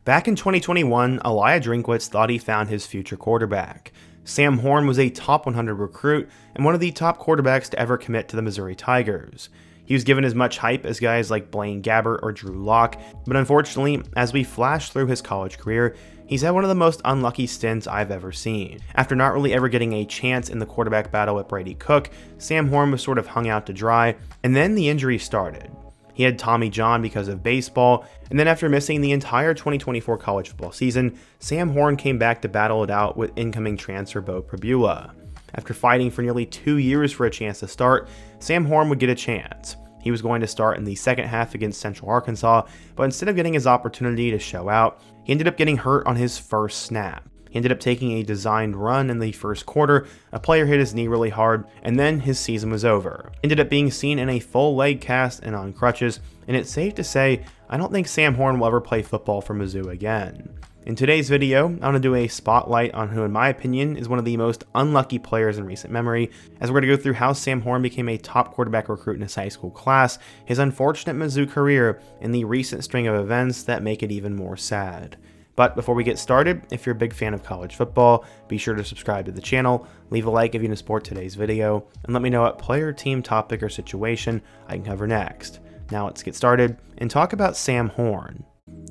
Back in 2021, Elijah Drinkwitz thought he found his future quarterback. Sam Horn was a top 100 recruit and one of the top quarterbacks to ever commit to the Missouri Tigers. He was given as much hype as guys like Blaine Gabbert or Drew Lock, but unfortunately, as we flash through his college career, he's had one of the most unlucky stints I've ever seen. After not really ever getting a chance in the quarterback battle with Brady Cook, Sam Horn was sort of hung out to dry, and then the injuries started. He had Tommy John because of baseball, and then after missing the entire 2024 college football season, Sam Horn came back to battle it out with incoming transfer Bo Pribula. After fighting for nearly 2 years for a chance to start, Sam Horn would get a chance. He was going to start in the second half against Central Arkansas, but instead of getting his opportunity to show out, he ended up getting hurt on his first snap. He ended up taking a designed run in the first quarter, a player hit his knee really hard, and then his season was over. Ended up being seen in a full leg cast and on crutches, and it's safe to say, I don't think Sam Horn will ever play football for Mizzou again. In today's video, I want to do a spotlight on who in my opinion is one of the most unlucky players in recent memory, as we're going to go through how Sam Horn became a top quarterback recruit in his high school class, his unfortunate Mizzou career, and the recent string of events that make it even more sad. But before we get started, if you're a big fan of college football, be sure to subscribe to the channel, leave a like if you want to support today's video, and let me know what player, team, topic, or situation I can cover next. Now let's get started and talk about Sam Horn.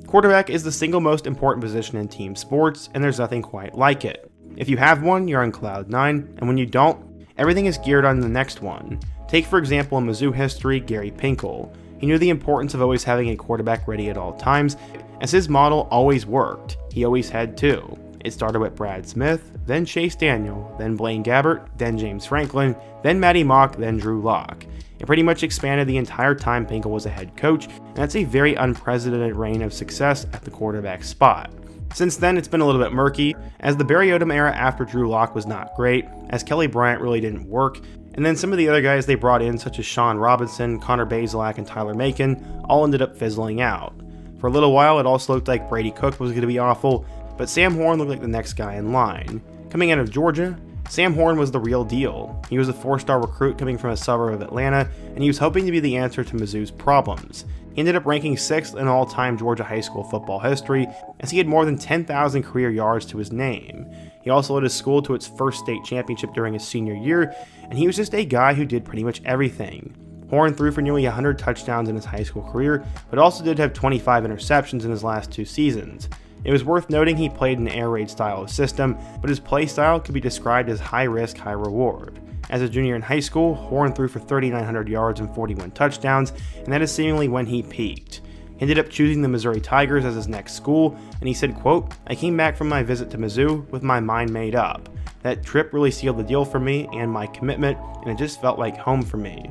Quarterback is the single most important position in team sports, and there's nothing quite like it. If you have one, you're on cloud 9, and when you don't, everything is geared on the next one. Take for example in Mizzou history, Gary Pinkel. He knew the importance of always having a quarterback ready at all times, as his model always worked. He always had two. It started with Brad Smith, then Chase Daniel, then Blaine Gabbert, then James Franklin, then Matty Mock, then Drew Lock. It pretty much expanded the entire time Pinkel was a head coach, and that's a very unprecedented reign of success at the quarterback spot. Since then, it's been a little bit murky, as the Barry Odom era after Drew Lock was not great, as Kelly Bryant really didn't work, and then some of the other guys they brought in, such as Sean Robinson, Connor Bazelak, and Tyler Macon, all ended up fizzling out. For a little while, it also looked like Brady Cook was going to be awful, but Sam Horn looked like the next guy in line. Coming out of Georgia, Sam Horn was the real deal. He was a 4-star recruit coming from a suburb of Atlanta, and he was hoping to be the answer to Mizzou's problems. He ended up ranking 6th in all-time Georgia high school football history, as he had more than 10,000 career yards to his name. He also led his school to its first state championship during his senior year, and he was just a guy who did pretty much everything. Horn threw for nearly 100 touchdowns in his high school career, but also did have 25 interceptions in his last 2 seasons. It was worth noting he played an air raid style of system, but his play style could be described as high risk, high reward. As a junior in high school, Horn threw for 3,900 yards and 41 touchdowns, and that is seemingly when he peaked. He ended up choosing the Missouri Tigers as his next school, and he said, quote, "I came back from my visit to Mizzou with my mind made up. That trip really sealed the deal for me and my commitment, and it just felt like home for me."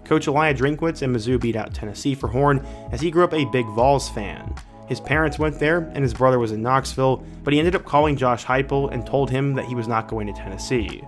Coach Elijah Drinkwitz and Mizzou beat out Tennessee for Horn, as he grew up a big Vols fan. His parents went there, and his brother was in Knoxville, but he ended up calling Josh Heupel and told him that he was not going to Tennessee.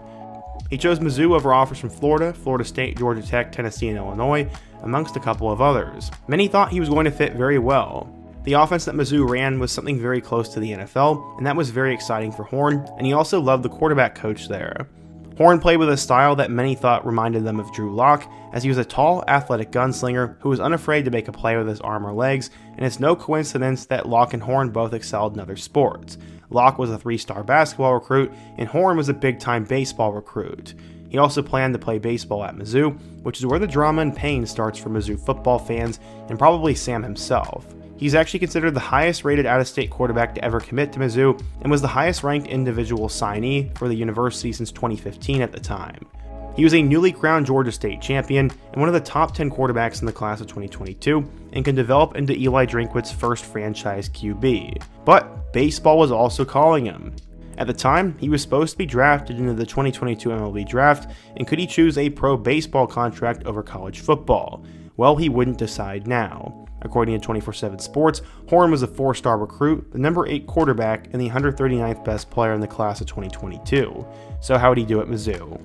He chose Mizzou over offers from Florida, Florida State, Georgia Tech, Tennessee, and Illinois, amongst a couple of others. Many thought he was going to fit very well. The offense that Mizzou ran was something very close to the NFL, and that was very exciting for Horn, and he also loved the quarterback coach there. Horn played with a style that many thought reminded them of Drew Lock, as he was a tall, athletic gunslinger who was unafraid to make a play with his arm or legs, and it's no coincidence that Lock and Horn both excelled in other sports. Lock was a 3-star basketball recruit, and Horn was a big-time baseball recruit. He also planned to play baseball at Mizzou, which is where the drama and pain starts for Mizzou football fans, and probably Sam himself. He's actually considered the highest rated out-of-state quarterback to ever commit to Mizzou, and was the highest ranked individual signee for the university since 2015 at the time. He was a newly crowned Georgia State champion and one of the top 10 quarterbacks in the class of 2022, and can develop into Eli Drinkwitz's first franchise QB. But baseball was also calling him. At the time, he was supposed to be drafted into the 2022 MLB draft, and could he choose a pro baseball contract over college football? Well, he wouldn't decide now. According to 24/7 Sports, Horn was a 4-star recruit, the number 8 quarterback, and the 139th best player in the class of 2022. So how would he do at Mizzou?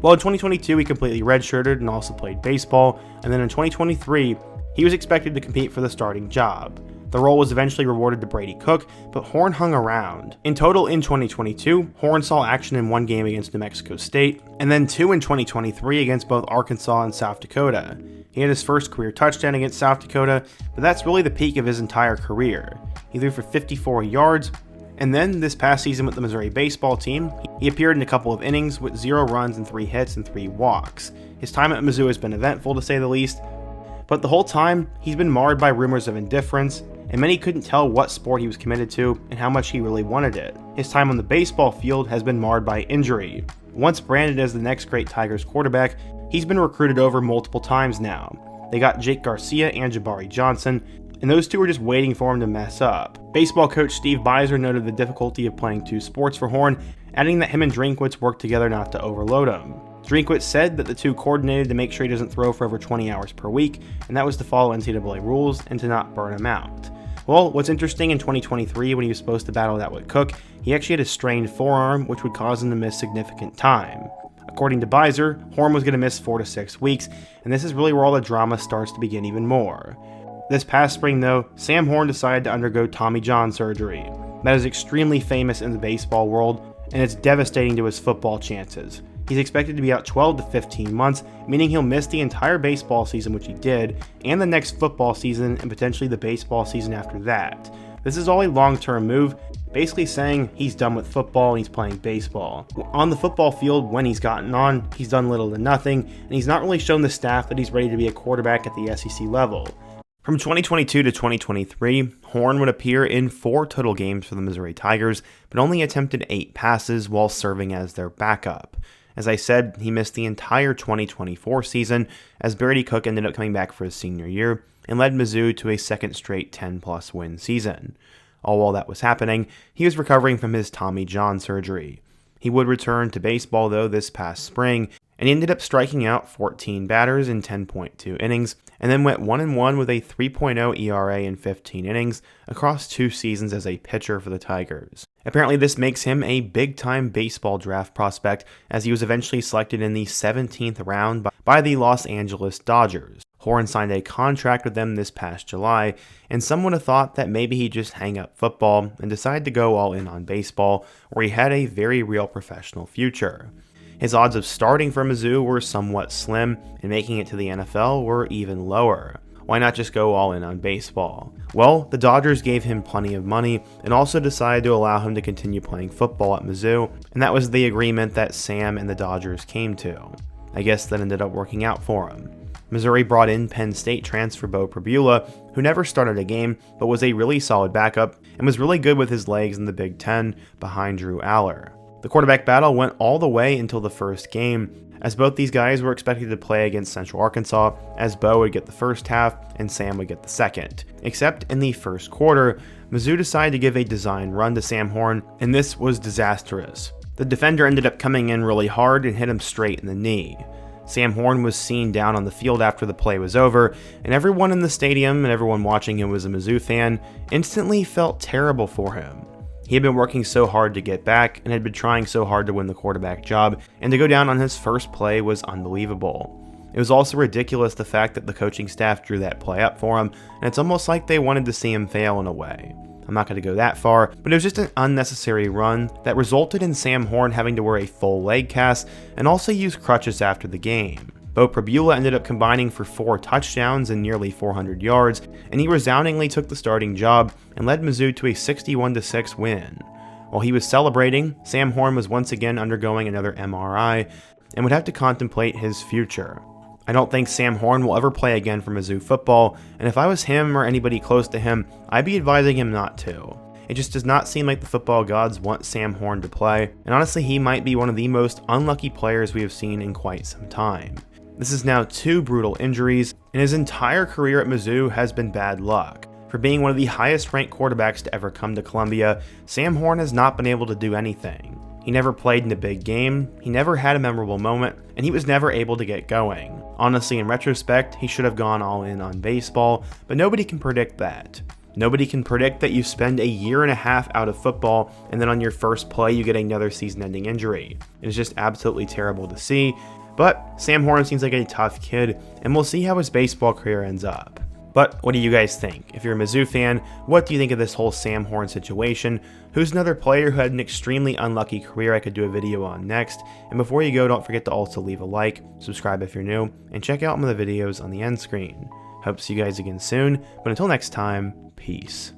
Well, in 2022, he completely redshirted and also played baseball, and then in 2023, he was expected to compete for the starting job. The role was eventually rewarded to Brady Cook, but Horn hung around. In total, in 2022, Horn saw action in 1 game against New Mexico State, and then 2 in 2023 against both Arkansas and South Dakota. He had his first career touchdown against South Dakota, but that's really the peak of his entire career. He threw for 54 yards, and then this past season with the Missouri baseball team, he appeared in a couple of innings with 0 runs and 3 hits and 3 walks. His time at Mizzou has been eventful to say the least, but the whole time, he's been marred by rumors of indifference, and many couldn't tell what sport he was committed to and how much he really wanted it. His time on the baseball field has been marred by injury. Once branded as the next great Tigers quarterback, he's been recruited over multiple times now. They got Jake Garcia and Jabari Johnson, and those two were just waiting for him to mess up. Baseball coach Steve Beiser noted the difficulty of playing 2 sports for Horn, adding that him and Drinkwitz worked together not to overload him. Drinkwitz said that the two coordinated to make sure he doesn't throw for over 20 hours per week, and that was to follow NCAA rules and to not burn him out. Well, what's interesting, in 2023, when he was supposed to battle that with Cook, he actually had a strained forearm, which would cause him to miss significant time. According to Beiser, Horn was going to miss 4 to 6 weeks, and this is really where all the drama starts to begin even more. This past spring, though, Sam Horn decided to undergo Tommy John surgery. That is extremely famous in the baseball world, and it's devastating to his football chances. He's expected to be out 12 to 15 months, meaning he'll miss the entire baseball season, which he did, and the next football season, and potentially the baseball season after that. This is all a long-term move, basically saying he's done with football and he's playing baseball. On the football field, when he's gotten on, he's done little to nothing, and he's not really shown the staff that he's ready to be a quarterback at the SEC level. From 2022 to 2023, Horn would appear in 4 total games for the Missouri Tigers, but only attempted 8 passes while serving as their backup. As I said, he missed the entire 2024 season, as Brady Cook ended up coming back for his senior year and led Mizzou to a second straight 10-plus win season. All while that was happening, he was recovering from his Tommy John surgery. He would return to baseball, though, this past spring, and he ended up striking out 14 batters in 10.2 innings, and then went 1-1 with a 3.0 ERA in 15 innings across 2 seasons as a pitcher for the Tigers. Apparently this makes him a big-time baseball draft prospect, as he was eventually selected in the 17th round by the Los Angeles Dodgers. Horn signed a contract with them this past July, and some would have thought that maybe he'd just hang up football and decide to go all in on baseball, where he had a very real professional future. His odds of starting for Mizzou were somewhat slim, and making it to the NFL were even lower. Why not just go all in on baseball? Well, the Dodgers gave him plenty of money and also decided to allow him to continue playing football at Mizzou, and that was the agreement that Sam and the Dodgers came to. I guess that ended up working out for him. Missouri brought in Penn State transfer Beau Pribula, who never started a game but was a really solid backup and was really good with his legs in the Big Ten behind Drew Aller. The quarterback battle went all the way until the first game, as both these guys were expected to play against Central Arkansas, as Beau would get the first half and Sam would get the second. Except in the first quarter, Mizzou decided to give a design run to Sam Horn, and this was disastrous. The defender ended up coming in really hard and hit him straight in the knee. Sam Horn was seen down on the field after the play was over, and everyone in the stadium and everyone watching him was a Mizzou fan, instantly felt terrible for him. He had been working so hard to get back and had been trying so hard to win the quarterback job, and to go down on his first play was unbelievable. It was also ridiculous the fact that the coaching staff drew that play up for him, and it's almost like they wanted to see him fail in a way. I'm not going to go that far, but it was just an unnecessary run that resulted in Sam Horn having to wear a full leg cast and also use crutches after the game. Beau Pribula ended up combining for 4 touchdowns and nearly 400 yards, and he resoundingly took the starting job and led Mizzou to a 61-6 win. While he was celebrating, Sam Horn was once again undergoing another MRI and would have to contemplate his future. I don't think Sam Horn will ever play again for Mizzou football, and if I was him or anybody close to him, I'd be advising him not to. It just does not seem like the football gods want Sam Horn to play, and honestly he might be one of the most unlucky players we have seen in quite some time. This is now 2 brutal injuries, and his entire career at Mizzou has been bad luck. For being one of the highest ranked quarterbacks to ever come to Columbia, Sam Horn has not been able to do anything. He never played in a big game, he never had a memorable moment, and he was never able to get going. Honestly, in retrospect, he should have gone all in on baseball, but nobody can predict that. Nobody can predict that you spend a year and a half out of football, and then on your first play you get another season-ending injury. It is just absolutely terrible to see, but Sam Horn seems like a tough kid, and we'll see how his baseball career ends up. But what do you guys think? If you're a Mizzou fan, what do you think of this whole Sam Horn situation? Who's another player who had an extremely unlucky career I could do a video on next? And before you go, don't forget to also leave a like, subscribe if you're new, and check out some of the videos on the end screen. Hope to see you guys again soon, but until next time, peace.